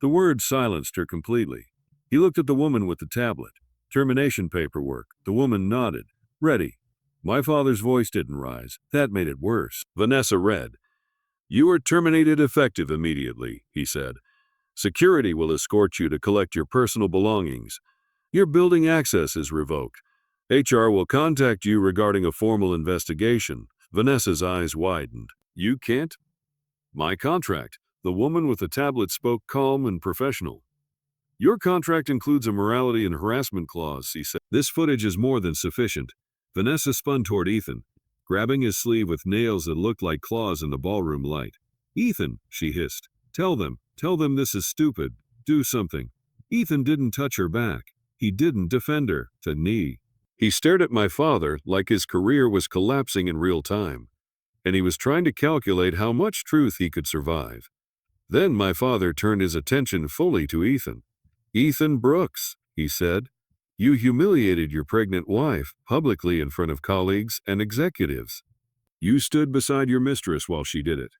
The word silenced her completely. He looked at the woman with the tablet. Termination paperwork. The woman nodded. "Ready." My father's voice didn't rise. That made it worse. Vanessa read. "You are terminated effective immediately," he said. "Security will escort you to collect your personal belongings. Your building access is revoked. HR will contact you regarding a formal investigation." Vanessa's eyes widened. "You can't?" "My contract." The woman with the tablet spoke calm and professional. "Your contract includes a morality and harassment clause," he said. "This footage is more than sufficient." Vanessa spun toward Ethan, grabbing his sleeve with nails that looked like claws in the ballroom light. "Ethan," she hissed, tell them this is stupid. Do something." Ethan didn't touch her back. He didn't defend her. To knee. He stared at my father like his career was collapsing in real time, and he was trying to calculate how much truth he could survive. Then my father turned his attention fully to Ethan. "Ethan Brooks," he said, "you humiliated your pregnant wife publicly in front of colleagues and executives. You stood beside your mistress while she did it."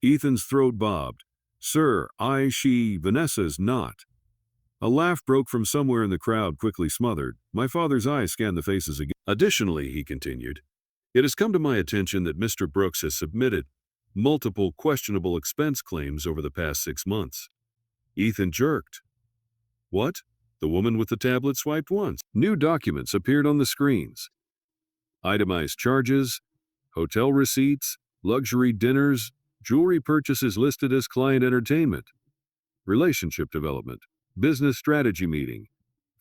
Ethan's throat bobbed. "Sir, Vanessa's not." A laugh broke from somewhere in the crowd, quickly smothered. My father's eyes scanned the faces again. "Additionally," he continued, "it has come to my attention that Mr. Brooks has submitted multiple questionable expense claims over the past 6 months." Ethan jerked. "What?" The woman with the tablet swiped once. New documents appeared on the screens. Itemized charges, hotel receipts, luxury dinners, jewelry purchases listed as client entertainment, relationship development, business strategy meeting,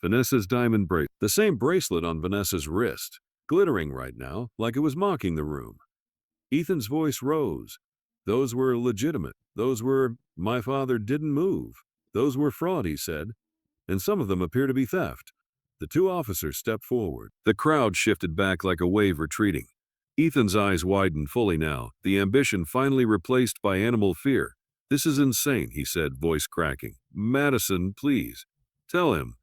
Vanessa's diamond bracelet. The same bracelet on Vanessa's wrist, glittering right now like it was mocking the room. Ethan's voice rose. "Those were legitimate. My father didn't move. Those were fraud," he said, "and some of them appear to be theft." The two officers stepped forward. The crowd shifted back like a wave retreating. Ethan's eyes widened fully now, the ambition finally replaced by animal fear. "This is insane," he said, voice cracking. "Madison, please. Tell him."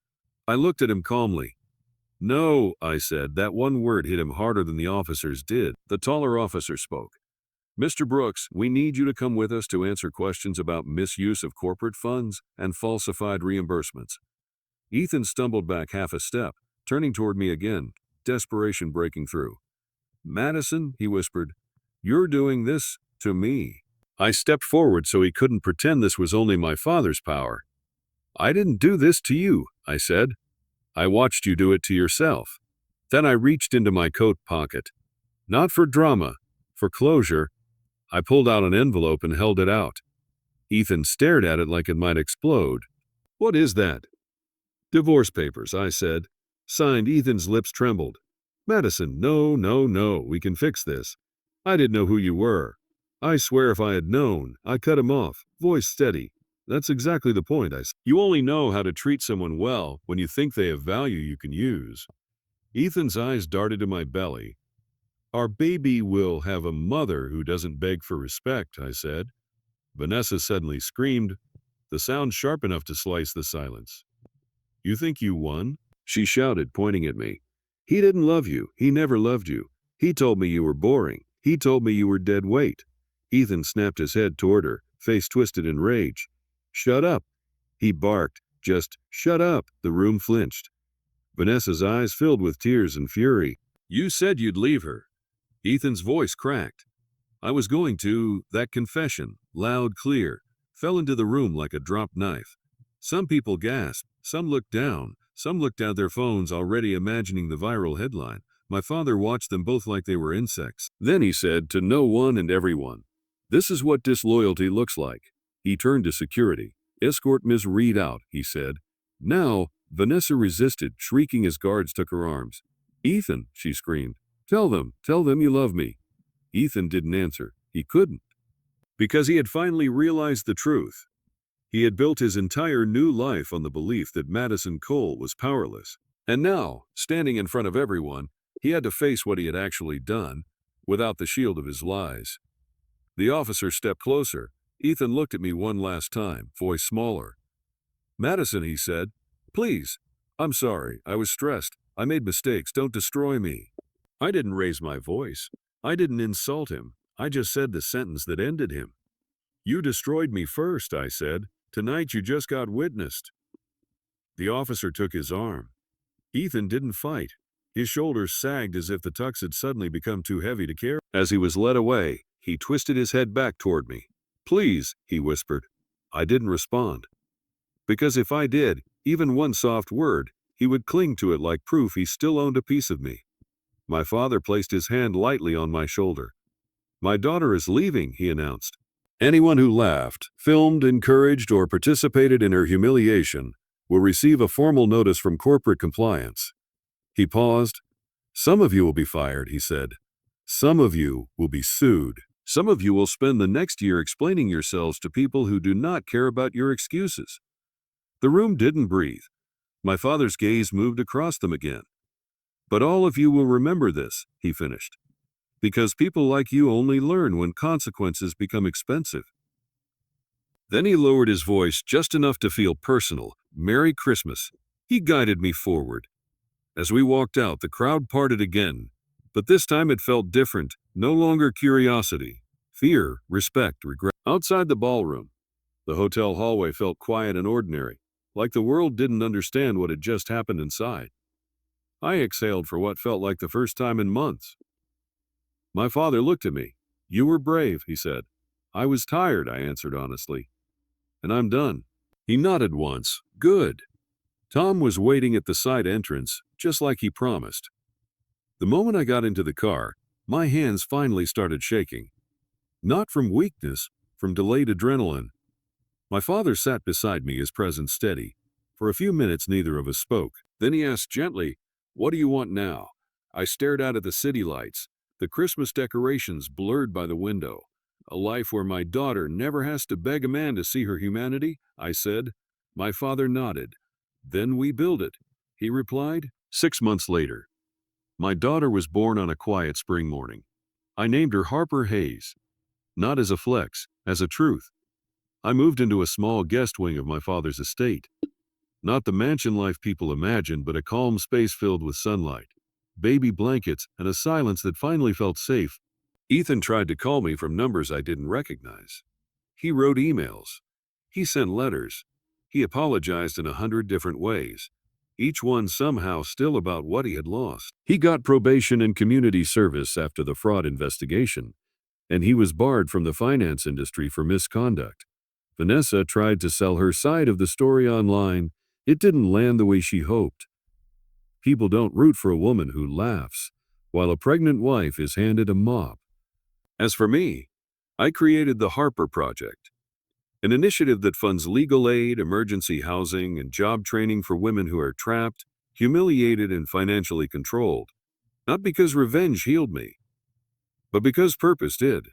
I looked at him calmly. "No," I said. That one word hit him harder than the officers did. The taller officer spoke. "Mr. Brooks, we need you to come with us to answer questions about misuse of corporate funds and falsified reimbursements." Ethan stumbled back half a step, turning toward me again, desperation breaking through. "Madison," he whispered, "you're doing this to me." I stepped forward so he couldn't pretend this was only my father's power. "I didn't do this to you," I said. "I watched you do it to yourself." Then I reached into my coat pocket. Not for drama, for closure. I pulled out an envelope and held it out. Ethan stared at it like it might explode. "What is that?" "Divorce papers," I said. Signed. Ethan's lips trembled. "Madison, no, we can fix this. I didn't know who you were. I swear if I had known." I cut him off, voice steady. "That's exactly the point," I said. "You only know how to treat someone well when you think they have value you can use." Ethan's eyes darted to my belly. "Our baby will have a mother who doesn't beg for respect," I said. Vanessa suddenly screamed, the sound sharp enough to slice the silence. "You think you won?" she shouted, pointing at me. "He didn't love you. He never loved you. He told me you were boring. He told me you were dead weight." Ethan snapped his head toward her, face twisted in rage. "Shut up," he barked. "Just shut up." The room flinched. Vanessa's eyes filled with tears and fury. "You said you'd leave her." Ethan's voice cracked. "I was going to." That confession, loud, clear, fell into the room like a dropped knife. Some people gasped, some looked down, some looked at their phones already imagining the viral headline. My father watched them both like they were insects. Then he said to no one and everyone, "This is what disloyalty looks like." He turned to security. "Escort Ms. Reed out," he said. Now, Vanessa resisted, shrieking as guards took her arms. "Ethan," she screamed, tell them you love me." Ethan didn't answer. He couldn't. Because he had finally realized the truth. He had built his entire new life on the belief that Madison Cole was powerless. And now, standing in front of everyone, he had to face what he had actually done, without the shield of his lies. The officer stepped closer. Ethan looked at me one last time, voice smaller. "Madison," he said, "please. I'm sorry. I was stressed. I made mistakes. Don't destroy me." I didn't raise my voice. I didn't insult him. I just said the sentence that ended him. "You destroyed me first," I said. "Tonight you just got witnessed." The officer took his arm. Ethan didn't fight. His shoulders sagged as if the tux had suddenly become too heavy to carry. As he was led away, he twisted his head back toward me. "Please," he whispered. I didn't respond. Because if I did, even one soft word, he would cling to it like proof he still owned a piece of me. My father placed his hand lightly on my shoulder. "My daughter is leaving," he announced. "Anyone who laughed, filmed, encouraged, or participated in her humiliation will receive a formal notice from corporate compliance." He paused. "Some of you will be fired," he said. "Some of you will be sued. Some of you will spend the next year explaining yourselves to people who do not care about your excuses." The room didn't breathe. My father's gaze moved across them again. "But all of you will remember this," he finished. "Because people like you only learn when consequences become expensive." Then he lowered his voice just enough to feel personal. "Merry Christmas." He guided me forward. As we walked out, the crowd parted again, but this time it felt different. No longer curiosity, fear, respect, regret. Outside the ballroom, the hotel hallway felt quiet and ordinary, like the world didn't understand what had just happened inside. I exhaled for what felt like the first time in months. My father looked at me. "You were brave," he said. "I was tired," I answered honestly. "And I'm done." He nodded once. "Good." Tom was waiting at the side entrance, just like he promised. The moment I got into the car, my hands finally started shaking. Not from weakness, from delayed adrenaline. My father sat beside me, his presence steady. For a few minutes, neither of us spoke. Then he asked gently, "What do you want now?" I stared out at the city lights, the Christmas decorations blurred by the window. "A life where my daughter never has to beg a man to see her humanity," I said. My father nodded. "Then we build it," he replied. 6 months later, my daughter was born on a quiet spring morning. I named her Harper Hayes. Not as a flex, as a truth. I moved into a small guest wing of my father's estate. Not the mansion life people imagine, but a calm space filled with sunlight, baby blankets, and a silence that finally felt safe. Ethan tried to call me from numbers I didn't recognize. He wrote emails. He sent letters. He apologized in 100 different ways, each one somehow still about what he had lost. He got probation and community service after the fraud investigation, and he was barred from the finance industry for misconduct. Vanessa tried to sell her side of the story online. It didn't land the way she hoped. People don't root for a woman who laughs, while a pregnant wife is handed a mop. As for me, I created the Harper Project, an initiative that funds legal aid, emergency housing, and job training for women who are trapped, humiliated, and financially controlled. Not because revenge healed me, but because purpose did.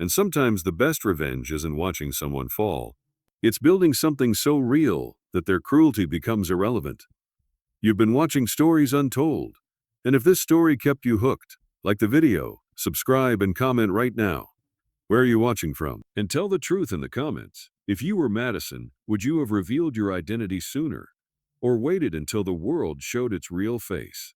And sometimes the best revenge isn't watching someone fall. It's building something so real that their cruelty becomes irrelevant. You've been watching Stories Untold. And if this story kept you hooked, like the video, subscribe and comment right now. Where are you watching from? And tell the truth in the comments. If you were Madison, would you have revealed your identity sooner? Or waited until the world showed its real face?